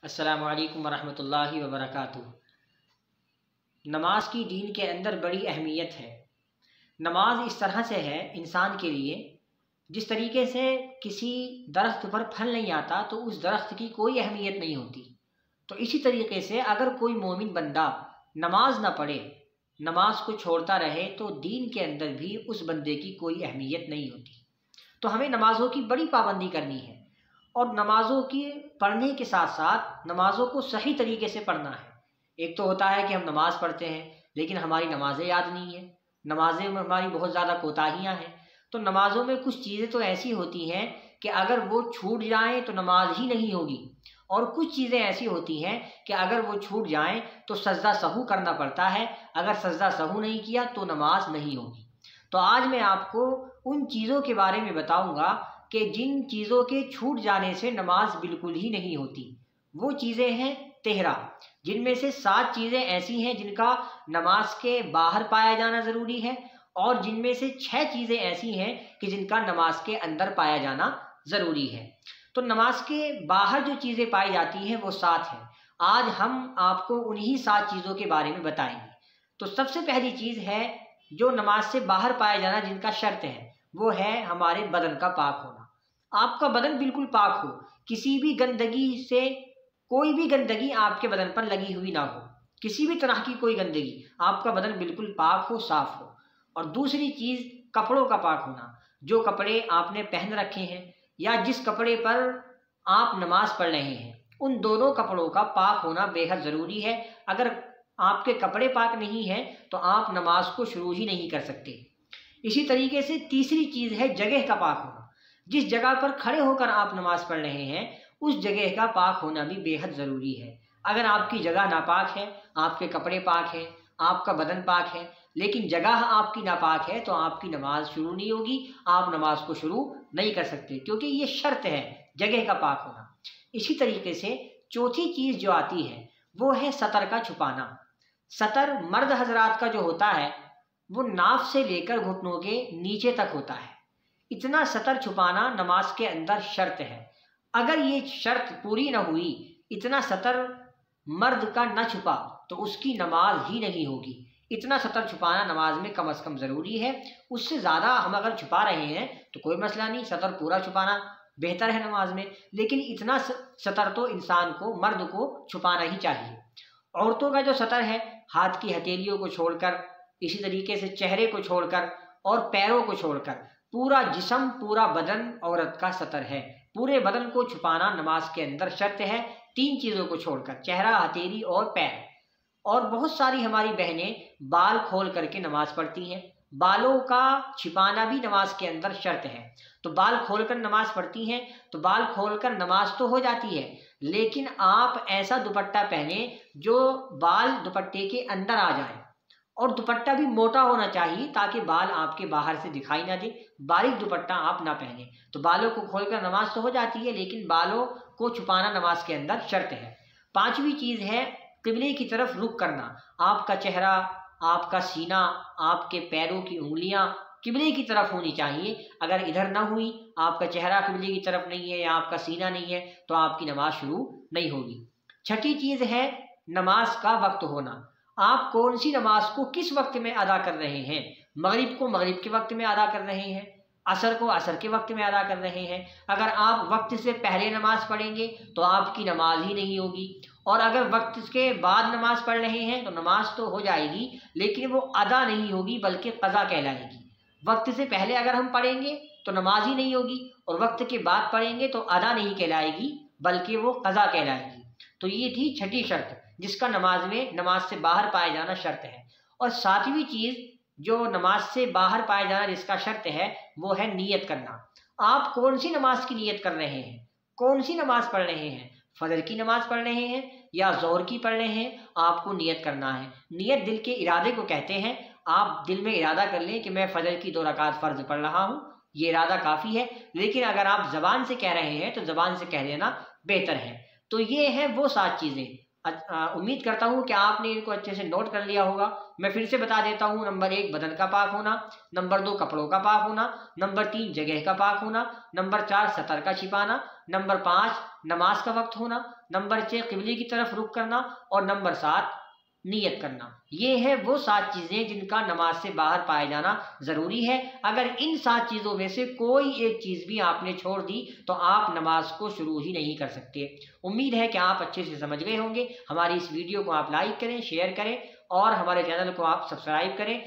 السلام علیکم ورحمۃ اللہ وبرکاتہ۔ نماز کی دین کے اندر بڑی اہمیت ہے۔ نماز اس طرح سے ہے انسان کے لیے، جس طریقے سے کسی درخت پر پھل نہیں آتا تو اس درخت کی کوئی اہمیت نہیں ہوتی، تو اسی طریقے سے اگر کوئی مومن بندہ نماز نہ پڑھے، نماز کو چھوڑتا رہے، تو دین کے اندر بھی اس بندے کی کوئی اہمیت نہیں ہوتی۔ تو ہمیں نمازوں کی بڑی پابندی کرنی ہے، اور نمازوں کی پڑھنے کے ساتھ ساتھ نمازوں کو صحیح طریقے سے پڑھنا ہے۔ ایک تو ہوتا ہے کہ ہم نماز پڑھتے ہیں لیکن ہماری نمازیں یاد نہیں ہیں، نمازیں میں ہماری بہت زیادہ کوتاہیاں ہیں۔ تو نمازوں میں کچھ چیزیں تو ایسی ہوتی ہیں کہ اگر وہ چھوٹ جائیں تو نماز ہی نہیں ہوگی، اور کچھ چیزیں ایسی ہوتی ہیں کہ اگر وہ چھوٹ جائیں تو سجدہ سہو کرنا پڑتا ہے، اگر سجدہ سہو نہیں کیا تو نماز نہیں ہوگی۔ تو آج میں آپ کو ان چیزوں کے بارے میں بتاؤں گا کہ جن چیزوں کے چھوٹ جانے سے نماز بالکل ہی نہیں ہوتی۔ وہ چیزیں ہیں 13، جن میں سے 7 چیزیں ایسی ہیں جن کا نماز کے باہر پایا جانا ضروری ہے، اور جن میں سے 6 چیزیں ایسی ہیں کہ جن کا نماز کے اندر پایا جانا ضروری ہے۔ تو نماز کے باہر جو چیزیں پائی جاتی ہیں وہ 7 ہیں۔ آج ہم آپ کو انہی 7 چیزوں کے بارے میں بتائیں گے۔ تو سب سے پہلی چیز ہے جو نماز سے باہر پایا جانا، جن کا شرط ہے، وہ ہے ہمارے بدن کا پاک ہونا۔ آپ کا بدن بالکل پاک ہو، کسی بھی گندگی سے کوئی بھی گندگی آپ کے بدن پر لگی ہوئی نہ ہو، کسی بھی طرح کی کوئی گندگی، آپ کا بدن بالکل پاک ہو، صاف ہو۔ اور دوسری چیز کپڑوں کا پاک ہونا، جو کپڑے آپ نے پہن رکھے ہیں یا جس کپڑے پر آپ نماز پڑھ رہے ہیں، ان دونوں کپڑوں کا پاک ہونا بے حد ضروری ہے۔ اگر آپ کے کپڑے پاک نہیں ہیں تو آپ نماز کو شروع ہی نہیں کر سکتے۔ اسی طریقے سے تیسری چیز ہے جگہ کا پاک ہونا۔ جس جگہ پر کھڑے ہو کر آپ نماز پڑھ رہے ہیں اس جگہ کا پاک ہونا بھی بے حد ضروری ہے۔ اگر آپ کی جگہ ناپاک ہے، آپ کے کپڑے پاک ہیں، آپ کا بدن پاک ہے، لیکن جگہ آپ کی ناپاک ہے، تو آپ کی نماز شروع نہیں ہوگی، آپ نماز کو شروع نہیں کر سکتے، کیونکہ یہ شرط ہے جگہ کا پاک ہونا۔ اسی طریقے سے چوتھی چیز جو آتی ہے وہ ہے سطر کا چھپانا۔ سطر مرد حضرات کا جو ہوتا ہے وہ ناف سے لے کر گھٹنوں کے نیچے تک ہوتا ہے۔ اتنا سطر چھپانا نماز کے اندر شرط ہے۔ اگر یہ شرط پوری نہ ہوئی، اتنا سطر مرد کا نہ چھپا، تو اس کی نماز ہی نہیں ہوگی۔ اتنا سطر چھپانا نماز میں کم از کم ضروری ہے۔ اس سے زیادہ ہم اگر چھپا رہے ہیں تو کوئی مسئلہ نہیں، سطر پورا چھپانا بہتر ہے نماز میں، لیکن اتنا سطر تو انسان کو، مرد کو چھپانا ہی چاہیے۔ عورتوں کا جو سطر ہے، ہاتھ کی ہتھیلیوں کو چھوڑ کر، اسی طریقے سے چہرے کو چھوڑ کر اور پیروں کو چھوڑ کر پورا جسم، پورا بدن عورت کا سطر ہے۔ پورے بدن کو چھپانا نماز کے اندر شرط ہے، 3 چیزوں کو چھوڑ کر، چہرہ، ہتھیلی اور پیر۔ اور بہت ساری ہماری بہنیں بال کھول کر کے نماز پڑھتی ہیں، بالوں کا چھپانا بھی نماز کے اندر شرط ہے۔ تو بال کھول کر نماز پڑھتی ہیں تو بال کھول کر نماز تو ہو جاتی ہے، لیکن آپ ایسا دوپٹہ پہنیں جو بال دوپٹے کے اندر آ جائیں، اور دوپٹہ بھی موٹا ہونا چاہیے تاکہ بال آپ کے باہر سے دکھائی نہ دے۔ باریک دوپٹہ آپ نہ پہنیں، تو بالوں کو کھول کر نماز تو ہو جاتی ہے، لیکن بالوں کو چھپانا نماز کے اندر شرط ہے۔ 5ویں چیز ہے قبلے کی طرف رخ کرنا۔ آپ کا چہرہ، آپ کا سینہ، آپ کے پیروں کی انگلیاں قبلے کی طرف ہونی چاہیے۔ اگر ادھر نہ ہوئی، آپ کا چہرہ قبلے کی طرف نہیں ہے یا آپ کا سینہ نہیں ہے، تو آپ کی نماز شروع نہیں ہوگی۔ 6ٹھی چیز ہے نماز کا وقت ہونا۔ آپ کون سی نماز کو کس وقت میں ادا کر رہے ہیں؟ مغرب کو مغرب کے وقت میں ادا کر رہے ہیں، عصر کو عصر کے وقت میں ادا کر رہے ہیں۔ اگر آپ وقت سے پہلے نماز پڑھیں گے تو آپ کی نماز ہی نہیں ہوگی، اور اگر وقت کے بعد نماز پڑھ رہے ہیں تو نماز تو ہو جائے گی لیکن وہ ادا نہیں ہوگی بلکہ قضا کہلائے گی۔ وقت سے پہلے اگر ہم پڑھیں گے تو نماز ہی نہیں ہوگی، اور وقت کے بعد پڑھیں گے تو ادا نہیں کہلائے گی بلکہ وہ قضا کہلائے گی۔ تو یہ تھی 6ٹھی شرط، جس کا نماز میں، نماز سے باہر پائے جانا شرط ہے۔ اور 7ویں چیز جو نماز سے باہر پائے جانا جس کا شرط ہے وہ ہے نیت کرنا۔ آپ کون سی نماز کی نیت کر رہے ہیں؟ کون سی نماز پڑھ رہے ہیں؟ فجر کی نماز پڑھ رہے ہیں یا ظہر کی پڑھ رہے ہیں؟ آپ کو نیت کرنا ہے۔ نیت دل کے ارادے کو کہتے ہیں۔ آپ دل میں ارادہ کر لیں کہ میں فجر کی 2 رکعت فرض پڑھ رہا ہوں، یہ ارادہ کافی ہے، لیکن اگر آپ زبان سے کہہ رہے ہیں تو زبان سے کہہ لینا بہتر ہے۔ تو یہ ہیں وہ 7 چیزیں۔ امید کرتا ہوں کہ آپ نے ان کو اچھے سے نوٹ کر لیا ہوگا۔ میں پھر سے بتا دیتا ہوں، نمبر 1 بدن کا پاک ہونا، نمبر 2 کپڑوں کا پاک ہونا، نمبر 3 جگہ کا پاک ہونا، نمبر 4 سطر کا چھپانا، نمبر 5 نماز کا وقت ہونا، نمبر 6 قبلے کی طرف رخ کرنا، اور نمبر 7 نیت کرنا۔ یہ ہے وہ 7 چیزیں جن کا نماز سے باہر پائے جانا ضروری ہے۔ اگر ان 7 چیزوں میں سے کوئی ایک چیز بھی آپ نے چھوڑ دی تو آپ نماز کو شروع ہی نہیں کر سکتے۔ امید ہے کہ آپ اچھے سے سمجھ گئے ہوں گے۔ ہماری اس ویڈیو کو آپ لائک کریں، شیئر کریں، اور ہمارے چینل کو آپ سبسکرائب کریں۔